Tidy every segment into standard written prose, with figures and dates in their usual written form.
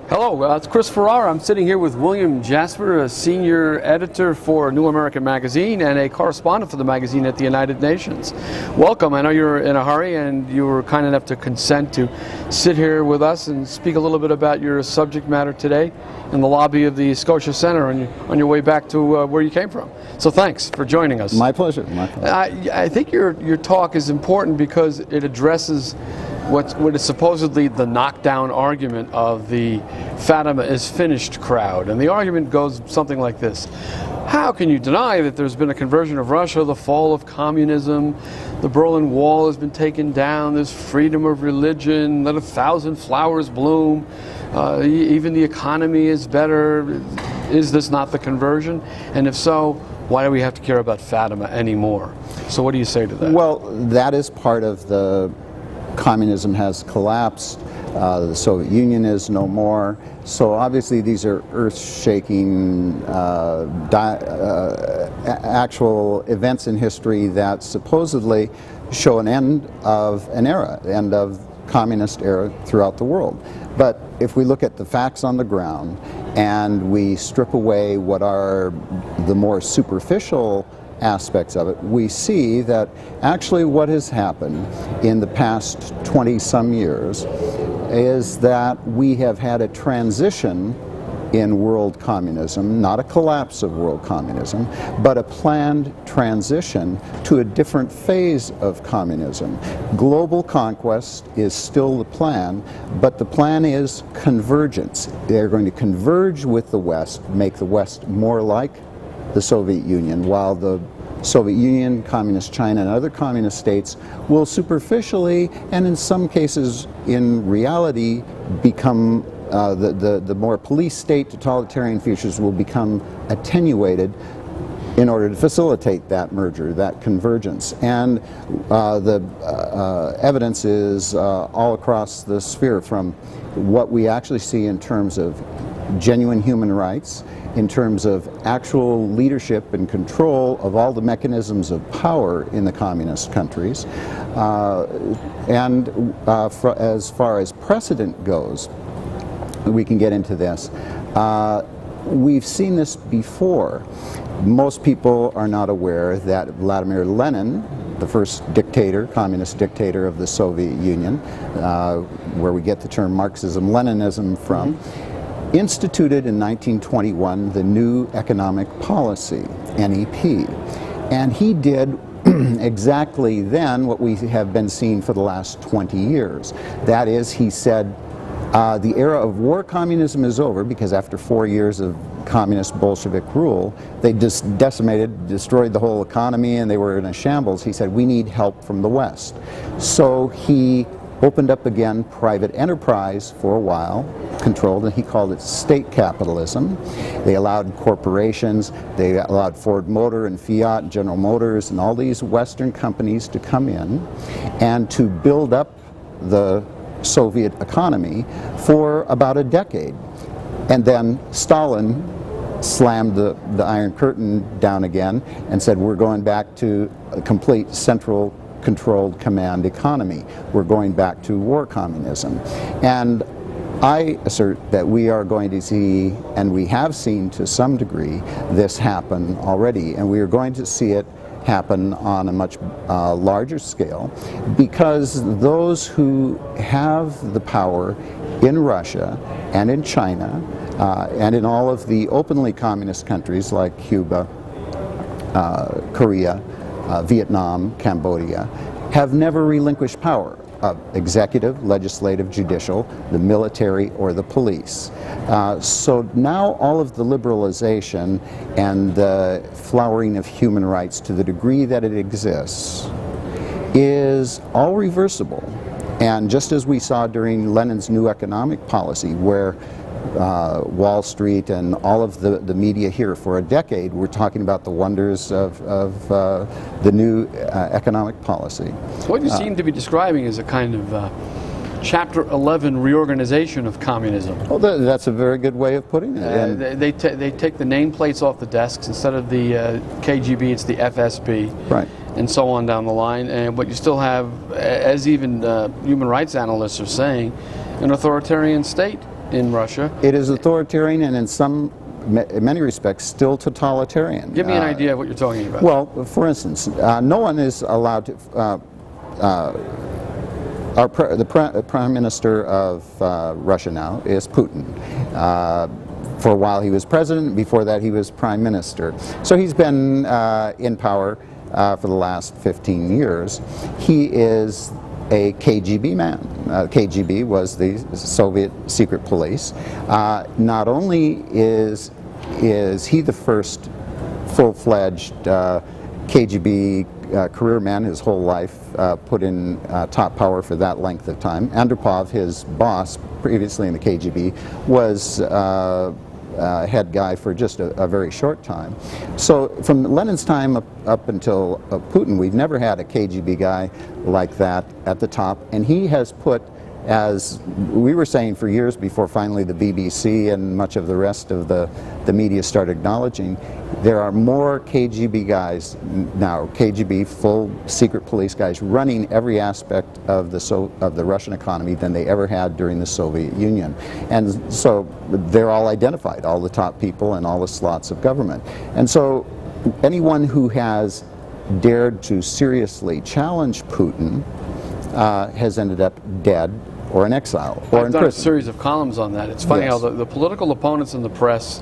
Hello, it's Chris Ferrara. I'm sitting here with William Jasper, a senior editor for New American Magazine and a correspondent for the magazine at the United Nations. Welcome. I know you're in a hurry and you were kind enough to consent to sit here with us and speak a little bit about your subject matter today in the lobby of the Scotia Centre on your way back to where you came from. So thanks for joining us. My pleasure. My pleasure. I think your talk is important because it addresses what is supposedly the knockdown argument of the Fatima is finished crowd. And the argument goes something like this. How can you deny that there's been a conversion of Russia, the fall of communism, the Berlin Wall has been taken down, there's freedom of religion, let 1,000 flowers bloom, even the economy is better. Is this not the conversion? And if so, why do we have to care about Fatima anymore? So what do you say to that? Well, that is part of the communism has collapsed, the Soviet Union is no more. So obviously these are earth-shaking actual events in history that supposedly show an end of an era, end of communist era throughout the world. But if we look at the facts on the ground and we strip away what are the more superficial aspects of it, we see that actually what has happened in the past 20-some years is that we have had a transition in world communism, not a collapse of world communism, but a planned transition to a different phase of communism. Global conquest is still the plan, but the plan is convergence. They're going to converge with the West, make the West more like the Soviet Union, while the Soviet Union, Communist China, and other communist states will superficially, and in some cases in reality, become the more police state totalitarian features will become attenuated in order to facilitate that merger, that convergence. And the evidence is all across the sphere, from what we actually see in terms of genuine human rights, in terms of actual leadership and control of all the mechanisms of power in the communist countries. As far as precedent goes, we can get into this. We've seen this before. Most people are not aware that Vladimir Lenin, the first dictator, communist dictator of the Soviet Union, where we get the term Marxism-Leninism from, instituted in 1921 the new economic policy, NEP. And he did exactly then what we have been seeing for the last 20 years. That is, he said, the era of war communism is over, because after 4 years of communist Bolshevik rule, they just decimated, destroyed the whole economy, and they were in a shambles. He said, we need help from the West. So he opened up again private enterprise for a while, controlled, and he called it state capitalism. They allowed corporations, they allowed Ford Motor and Fiat and General Motors and all these Western companies to come in and to build up the Soviet economy for about a decade. And then Stalin slammed the Iron Curtain down again and said, we're going back to a complete central controlled command economy. We're going back to war communism. And I assert that we are going to see, and we have seen to some degree, this happen already, and we are going to see it happen on a much larger scale, because those who have the power in Russia and in China and in all of the openly communist countries like Cuba, Korea, Vietnam, Cambodia, have never relinquished power of executive, legislative, judicial, the military, or the police. So now all of the liberalization and the flowering of human rights, to the degree that it exists, is all reversible. And just as we saw during Lenin's new economic policy, where Wall Street and all of the media here for a decade were talking about the wonders of the new economic policy. What you seem to be describing is a kind of Chapter 11 reorganization of communism. Oh, that's a very good way of putting it. They take the nameplates off the desks. Instead of the KGB, it's the FSB. Right. And so on down the line. And what you still have, as even human rights analysts are saying, an authoritarian state in Russia. It is authoritarian and in many respects still totalitarian. Give me an idea of what you're talking about. Well, for instance, no one is allowed to. The Prime Minister of Russia now is Putin. For a while he was president, before that he was Prime Minister. So he's been in power for the last 15 years. He is a KGB man. KGB was the Soviet secret police. Not only is he the first full-fledged KGB career man, his whole life put in top power for that length of time. Andropov, his boss previously in the KGB, was head guy for just a very short time. So from Lenin's time up until Putin, we've never had a KGB guy like that at the top, and he has put, as we were saying for years before finally the BBC and much of the rest of the media started acknowledging, there are more KGB guys now, KGB full secret police guys, running every aspect of the Russian economy than they ever had during the Soviet Union. And so they're all identified, all the top people and all the slots of government. And so anyone who has dared to seriously challenge Putin has ended up dead or in exile or in prison. I've done a series of columns on that. It's funny how the political opponents in the press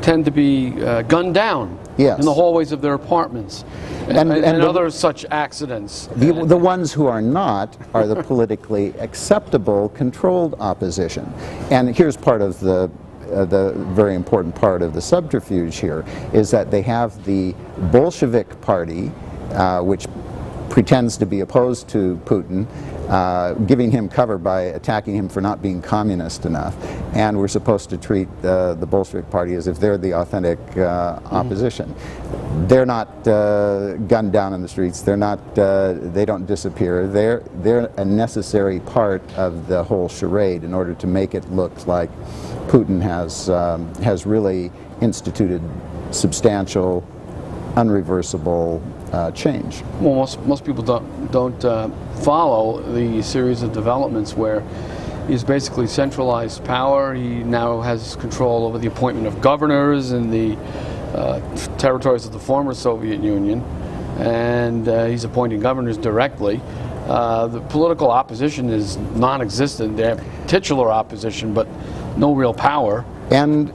tend to be gunned down in the hallways of their apartments and other such accidents. The ones who are not are the politically acceptable, controlled opposition. And here's part of the very important part of the subterfuge here, is that they have the Bolshevik Party, which pretends to be opposed to Putin, giving him cover by attacking him for not being communist enough, and we're supposed to treat the Bolshevik Party as if they're the authentic opposition. They're not gunned down in the streets. They're not. They don't disappear. They're a necessary part of the whole charade in order to make it look like Putin has really instituted substantial, unreversible change. Well, most people don't follow the series of developments where he's basically centralized power. He now has control over the appointment of governors in the territories of the former Soviet Union, and he's appointing governors directly. The political opposition is non-existent. They have titular opposition, but no real power. And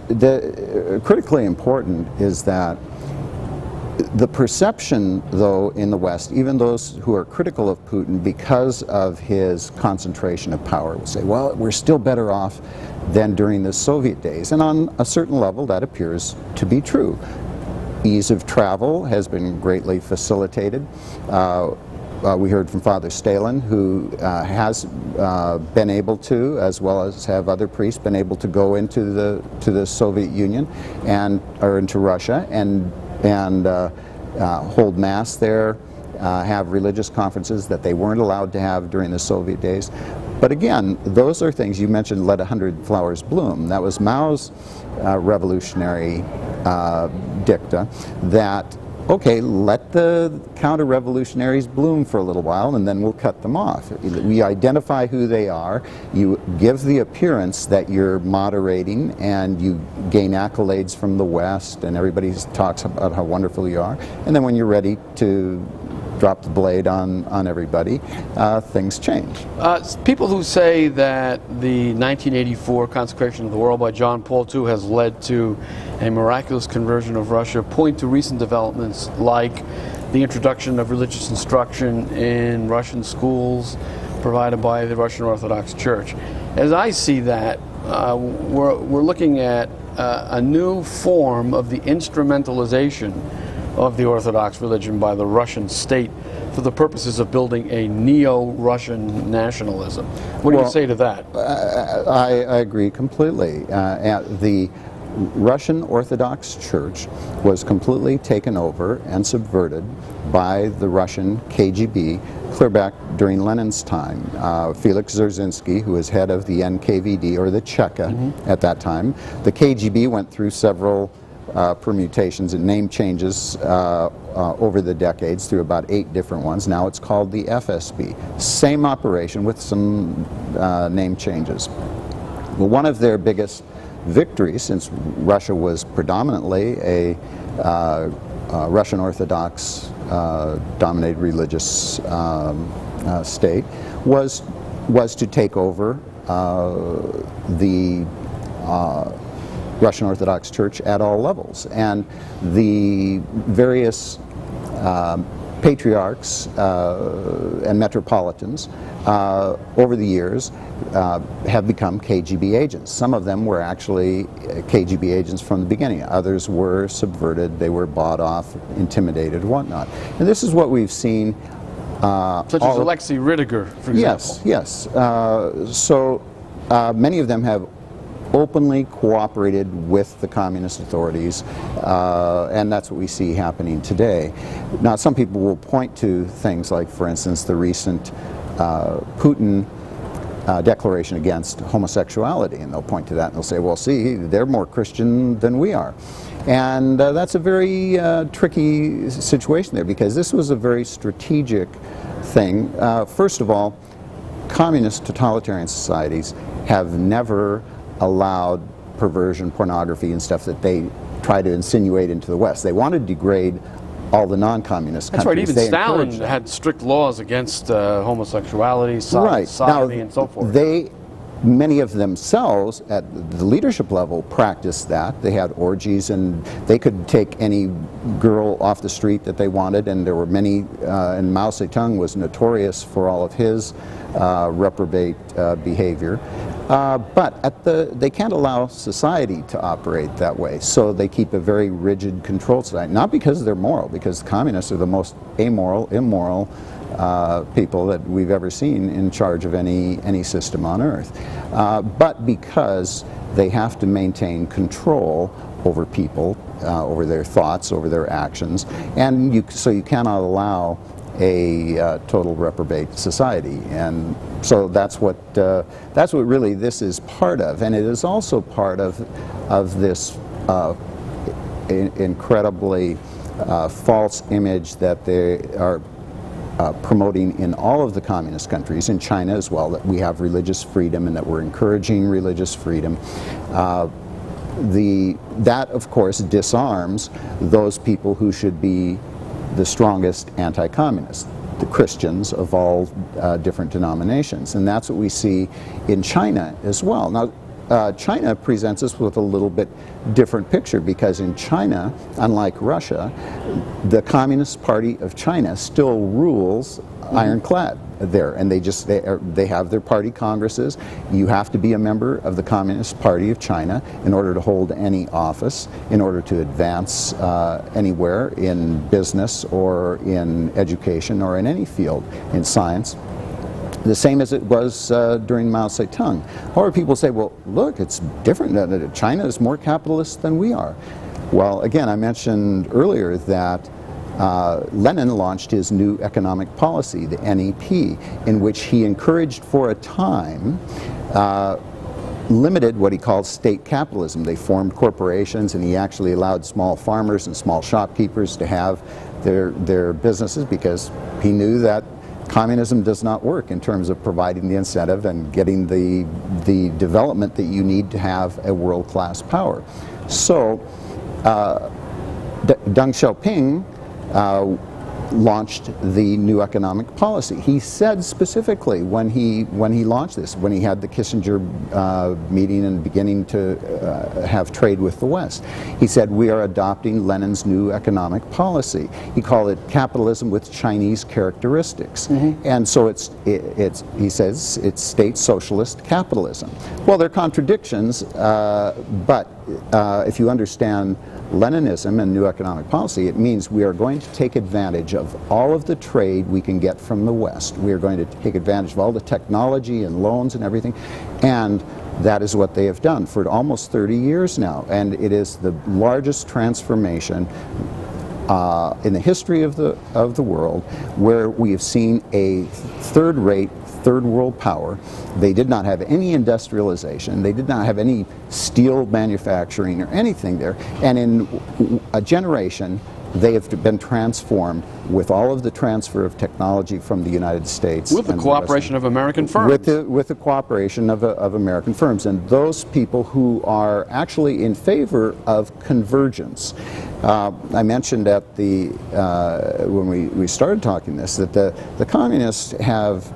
critically important is that the perception, though, in the West, even those who are critical of Putin because of his concentration of power, will say, well, we're still better off than during the Soviet days. And on a certain level, that appears to be true. Ease of travel has been greatly facilitated. We heard from Father Stalin, who has been able to, as well as have other priests, been able to go into the Soviet Union or into Russia and hold Mass there, have religious conferences that they weren't allowed to have during the Soviet days. But again, those are things, you mentioned let 100 flowers bloom. That was Mao's revolutionary dicta, that, okay, let the counter-revolutionaries bloom for a little while and then we'll cut them off. We identify who they are, you give the appearance that you're moderating, and you gain accolades from the West, and everybody talks about how wonderful you are, and then when you're ready to drop the blade on everybody, things change. People who say that the 1984 consecration of the world by John Paul II has led to a miraculous conversion of Russia point to recent developments like the introduction of religious instruction in Russian schools provided by the Russian Orthodox Church. As I see that, we're looking at a new form of the instrumentalization of the Orthodox religion by the Russian state for the purposes of building a neo-Russian nationalism. What do you say to that? I agree completely. The Russian Orthodox Church was completely taken over and subverted by the Russian KGB clear back during Lenin's time. Felix Dzerzhinsky, who was head of the NKVD, or the Cheka at that time. The KGB went through several permutations and name changes over the decades through about 8 different ones. Now it's called the FSB. Same operation with some name changes. Well, one of their biggest victories, since Russia was predominantly a Russian Orthodox dominated religious state, was to take over the Russian Orthodox Church at all levels. And the various patriarchs and metropolitans over the years have become KGB agents. Some of them were actually KGB agents from the beginning. Others were subverted, they were bought off, intimidated, whatnot. And this is what we've seen. Such as Alexei Ridiger, for example. Yes. So many of them have openly cooperated with the communist authorities, and that's what we see happening today. Now, some people will point to things like, for instance, the recent Putin declaration against homosexuality, and they'll point to that and they'll say, well, see, they're more Christian than we are. And that's a very tricky situation there, because this was a very strategic thing. First of all, communist totalitarian societies have never allowed perversion, pornography, and stuff that they try to insinuate into the West. They want to degrade all the non-communist countries. That's right, even Stalin had strict laws against homosexuality, sodomy, and so forth. Many of themselves, at the leadership level, practiced that. They had orgies, and they could take any girl off the street that they wanted, and there were many, and Mao Zedong was notorious for all of his reprobate behavior. But they can't allow society to operate that way, so they keep a very rigid, controlled society. Not because they're moral, because communists are the most amoral, immoral people that we've ever seen in charge of any system on Earth, but because they have to maintain control over people, over their thoughts, over their actions, and so you cannot allow a total reprobate society. And so that's what really this is part of, and it is also part of this incredibly false image that they are promoting in all of the communist countries, in China as well, that we have religious freedom and that we're encouraging religious freedom. That, of course, disarms those people who should be the strongest anti-communists, the Christians of all different denominations. And that's what we see in China as well. Now, China presents us with a little bit different picture, because in China, unlike Russia, the Communist Party of China still rules ironclad there, and they have their party congresses. You have to be a member of the Communist Party of China in order to hold any office, in order to advance anywhere in business or in education or in any field, in science. The same as it was during Mao Zedong. However, people say, well, look, it's different. China is more capitalist than we are. Well, again, I mentioned earlier that Lenin launched his new economic policy, the NEP, in which he encouraged for a time limited what he called state capitalism. They formed corporations, and he actually allowed small farmers and small shopkeepers to have their businesses, because he knew that communism does not work in terms of providing the incentive and getting the development that you need to have a world-class power. So Deng Xiaoping launched the new economic policy. He said specifically when he launched this, when he had the Kissinger meeting and beginning to have trade with the West, he said, we are adopting Lenin's new economic policy. He called it capitalism with Chinese characteristics. And so he says it's state socialist capitalism. Well, there are contradictions, but if you understand Leninism and new economic policy, it means we are going to take advantage of all of the trade we can get from the West. We are going to take advantage of all the technology and loans and everything, and that is what they have done for almost 30 years now, and it is the largest transformation in the history of the world, where we have seen a third-rate, third world power. They did not have any industrialization, they did not have any steel manufacturing or anything there, and in a generation they have been transformed with all of the transfer of technology from the United States. With the cooperation of American firms. With the cooperation of American firms. And those people who are actually in favor of convergence. I mentioned at the, when we started talking this, that the communists have,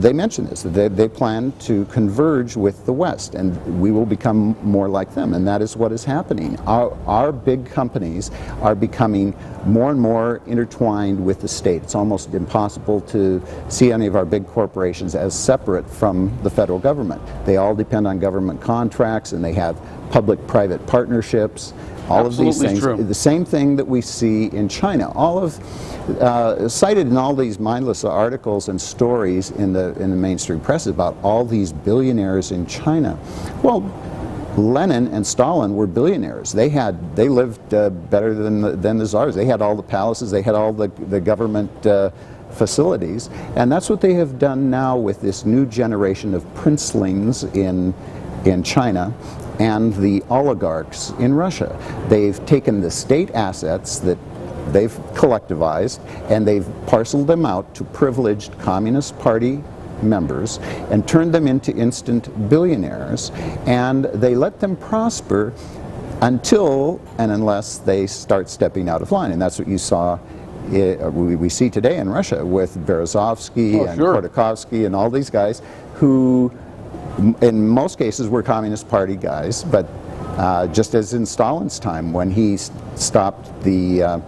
they mentioned this, that they plan to converge with the West, and we will become more like them, and that is what is happening. Our big companies are becoming more and more intertwined with the state. It's almost impossible to see any of our big corporations as separate from the federal government. They all depend on government contracts, and they have public-private partnerships. All of these things, true. The same thing that we see in China. All of cited in all these mindless articles and stories in the mainstream press about all these billionaires in China. Well, Lenin and Stalin were billionaires. They lived better than the czars. They had all the palaces. They had all the government facilities, and that's what they have done now with this new generation of princelings in China and the oligarchs in Russia. They've taken the state assets that they've collectivized and they've parceled them out to privileged Communist Party members and turned them into instant billionaires, and they let them prosper until and unless they start stepping out of line. And that's what you saw, we see today in Russia with Berezovsky and Khodorkovsky and all these guys who in most cases were Communist Party guys, but just as in Stalin's time when he stopped the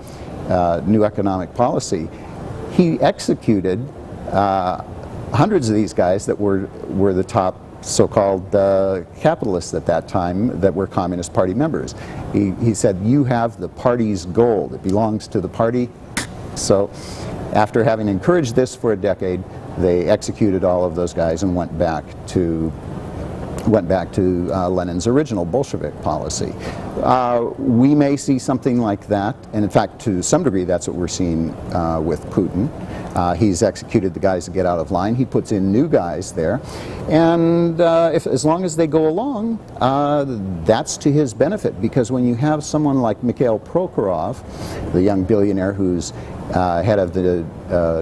new economic policy, he executed hundreds of these guys that were the top so-called capitalists at that time that were Communist Party members. He said, you have the party's gold. It belongs to the party. So after having encouraged this for a decade, they executed all of those guys and went back to Lenin's original Bolshevik policy. We may see something like that, and in fact, to some degree, that's what we're seeing with Putin. He's executed the guys that get out of line. He puts in new guys there, and as long as they go along, that's to his benefit, because when you have someone like Mikhail Prokhorov, the young billionaire who's head of the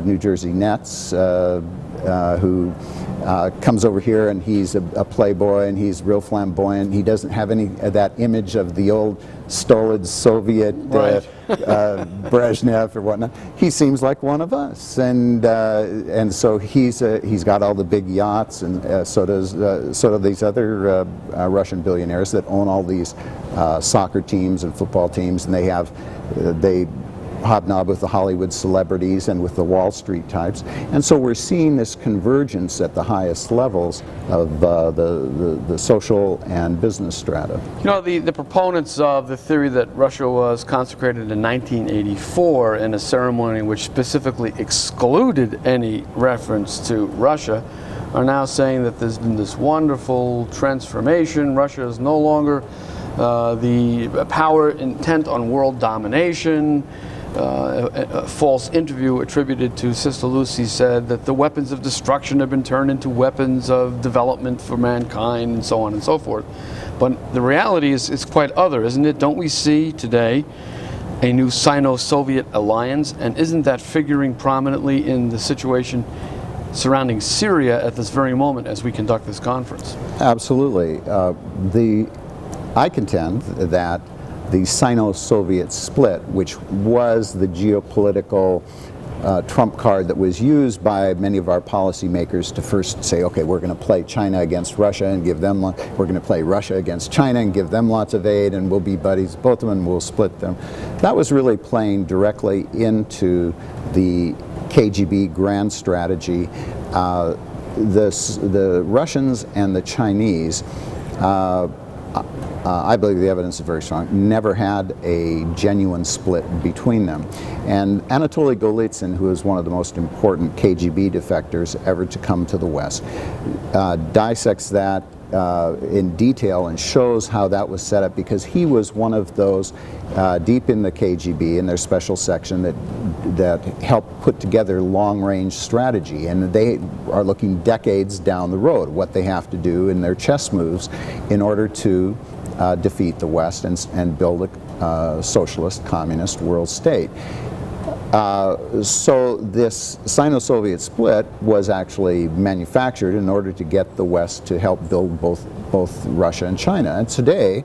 New Jersey Nets, who comes over here and he's a playboy and he's real flamboyant. He doesn't have any of that image of the old stolid Soviet Brezhnev or whatnot. He seems like one of us, and so he's got all the big yachts, and so do these other Russian billionaires that own all these soccer teams and football teams, and they hobnob with the Hollywood celebrities and with the Wall Street types. And so we're seeing this convergence at the highest levels of the social and business strata. You know, the proponents of the theory that Russia was consecrated in 1984 in a ceremony which specifically excluded any reference to Russia are now saying that there's been this wonderful transformation. Russia is no longer the power intent on world domination. A false interview attributed to Sister Lucy said that the weapons of destruction have been turned into weapons of development for mankind, and so on and so forth. But the reality is quite other, isn't it? Don't we see today a new Sino-Soviet alliance, and isn't that figuring prominently in the situation surrounding Syria at this very moment as we conduct this conference? Absolutely. I contend that the Sino-Soviet Split, which was the geopolitical trump card that was used by many of our policymakers to first say, okay, we're going to play China against Russia and give them, we're going to play Russia against China and give them lots of aid, and we'll be buddies, both of them, and we'll split them. That was really playing directly into the KGB grand strategy. The Russians and the Chinese, I believe the evidence is very strong, never had a genuine split between them. And Anatoly Golitsyn, who is one of the most important KGB defectors ever to come to the West, dissects that in detail and shows how that was set up, because he was one of those deep in the KGB in their special section that helped put together long-range strategy, and they are looking decades down the road, what they have to do in their chess moves in order to defeat the West and build socialist, communist world state. So this Sino-Soviet split was actually manufactured in order to get the West to help build both Russia and China. And today,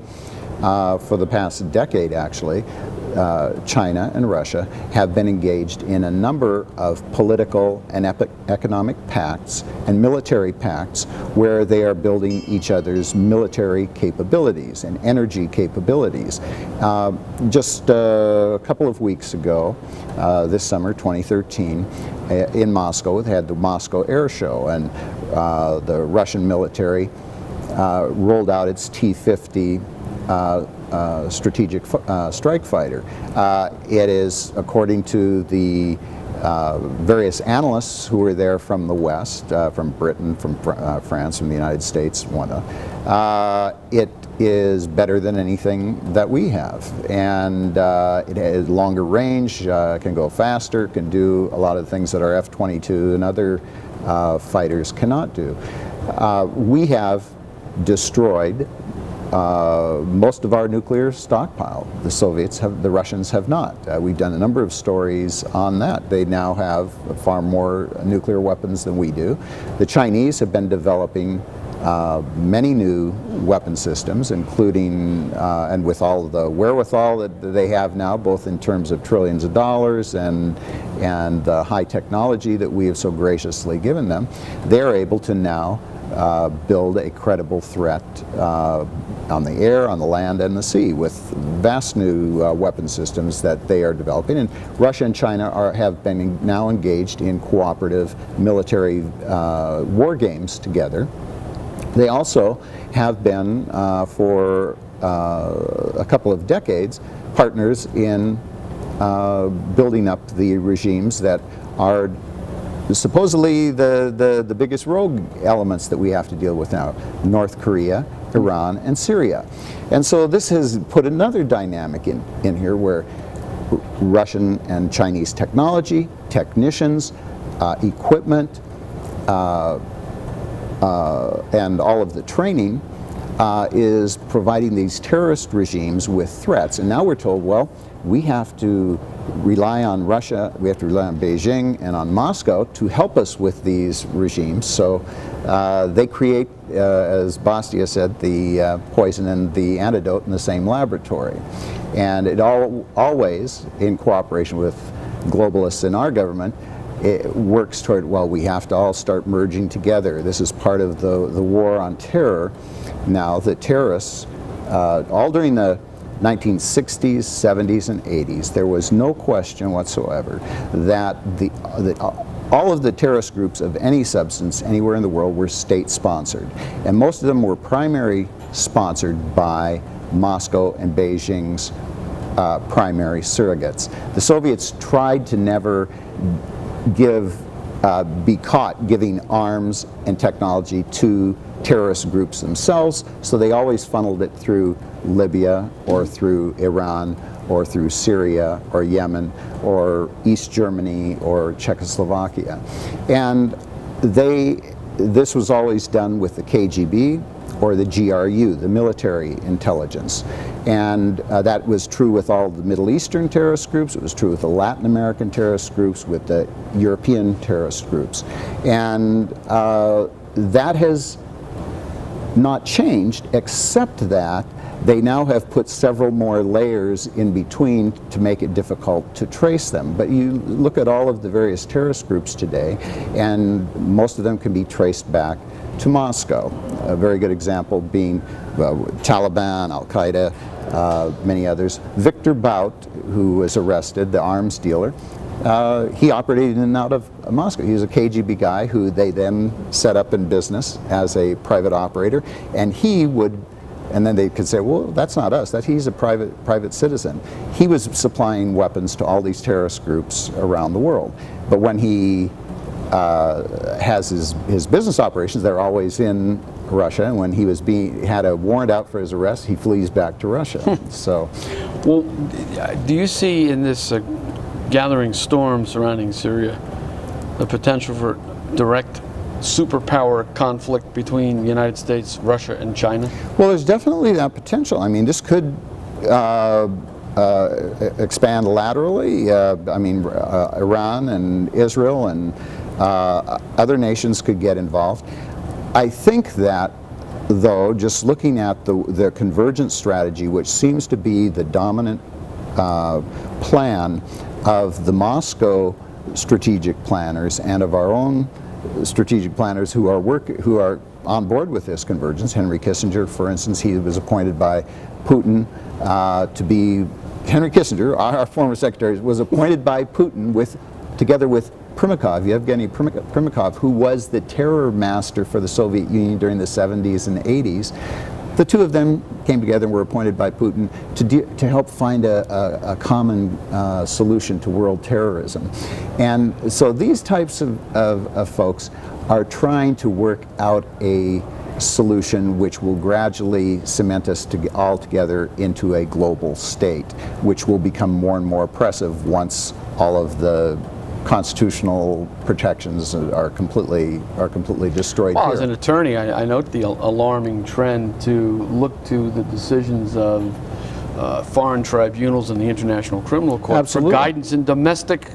for the past decade actually, China and Russia have been engaged in a number of political and economic pacts and military pacts where they are building each other's military capabilities and energy capabilities. Just a couple of weeks ago, this summer, 2013, in Moscow, they had the Moscow Air Show, and the Russian military rolled out its T-50 strategic strike fighter. It is, according to the various analysts who were there from the West, from Britain, from France, from the United States, it is better than anything that we have. And it has longer range, can go faster, can do a lot of things that our F-22 and other fighters cannot do. We have destroyed most of our nuclear stockpile. The Russians have not. We've done a number of stories on that. They now have far more nuclear weapons than we do. The Chinese have been developing many new weapon systems, including, and with all of the wherewithal that they have now, both in terms of trillions of dollars and the high technology that we have so graciously given them, they're able to now build a credible threat on the air, on the land, and the sea with vast new weapon systems that they are developing. And Russia and China have been now engaged in cooperative military war games together. They also have been, for a couple of decades, partners in building up the regimes that are supposedly the biggest rogue elements that we have to deal with now: North Korea, Iran, and Syria. And so this has put another dynamic in here where Russian and Chinese technology, technicians, equipment, and all of the training is providing these terrorist regimes with threats. And now we're told, well, we have to rely on Russia, we have to rely on Beijing and on Moscow to help us with these regimes. So they create, as Bastia said, the poison and the antidote in the same laboratory. And it always, in cooperation with globalists in our government, it works toward, well, we have to all start merging together. This is part of the war on terror. Now, the terrorists, all during the 1960s, 70s, and 80s, there was no question whatsoever that all of the terrorist groups of any substance anywhere in the world were state-sponsored. And most of them were primary sponsored by Moscow and Beijing's primary surrogates. The Soviets tried to never be caught giving arms and technology to terrorist groups themselves, so they always funneled it through Libya or through Iran or through Syria or Yemen or East Germany or Czechoslovakia. And this was always done with the KGB or the GRU, the military intelligence. And that was true with all the Middle Eastern terrorist groups, it was true with the Latin American terrorist groups, with the European terrorist groups. And that has not changed, except that they now have put several more layers in between to make it difficult to trace them. But you look at all of the various terrorist groups today, and most of them can be traced back to Moscow. A very good example being Taliban, Al-Qaeda, many others. Victor Bout, who was arrested, the arms dealer, he operated in and out of Moscow. He was a KGB guy who they then set up in business as a private operator, and he would, and then they could say, well, that's not us, he's a private citizen. He was supplying weapons to all these terrorist groups around the world. But when he has his business operations, they're always in Russia, and when he was had a warrant out for his arrest, he flees back to Russia. So, well, do you see in this gathering storm surrounding Syria the potential for direct superpower conflict between the United States, Russia, and China? Well, there's definitely that potential. I mean, this could expand laterally. I mean, Iran and Israel and other nations could get involved. I think that, though, just looking at the convergence strategy, which seems to be the dominant plan of the Moscow strategic planners and of our own strategic planners who are on board with this convergence. Henry Kissinger, for instance, he was appointed by Putin to be, Henry Kissinger, our former secretary, was appointed by Putin together with Primakov, Yevgeny Primakov, who was the terror master for the Soviet Union during the 70s and 80s. The two of them came together and were appointed by Putin to help find a common solution to world terrorism. And so these types of folks are trying to work out a solution which will gradually cement us all together into a global state, which will become more and more oppressive once all of the constitutional protections are completely destroyed. Well, here. as an attorney, I note the alarming trend to look to the decisions of foreign tribunals and the International Criminal Court Absolutely. for guidance in domestic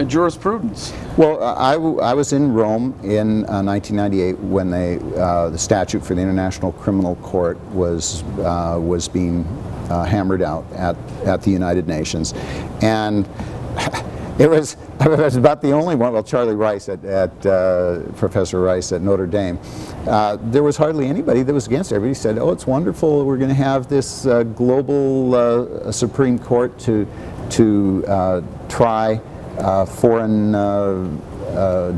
jurisprudence. Well, I was in Rome in 1998 when the statute for the International Criminal Court was being hammered out at the United Nations, and it was about the only one. Well, Charlie Rice Professor Rice at Notre Dame. There was hardly anybody that was against it. Everybody said, "Oh, it's wonderful. We're going to have this global Supreme Court to try foreign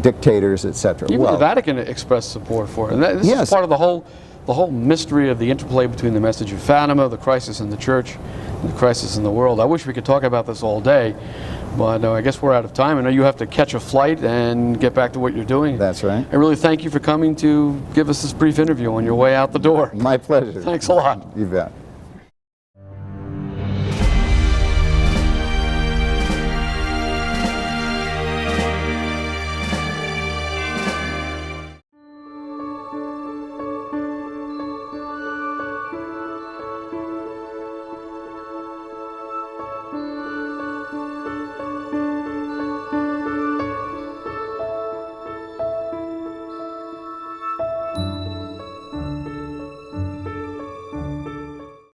dictators, etc." Even the Vatican expressed support for it. And this Yes. is part of the whole mystery of the interplay between the message of Fatima, the crisis in the church, and the crisis in the world. I wish we could talk about this all day, but I guess we're out of time. I know you have to catch a flight and get back to what you're doing. That's right. I really thank you for coming to give us this brief interview on your way out the door. My pleasure. Thanks a lot. You bet.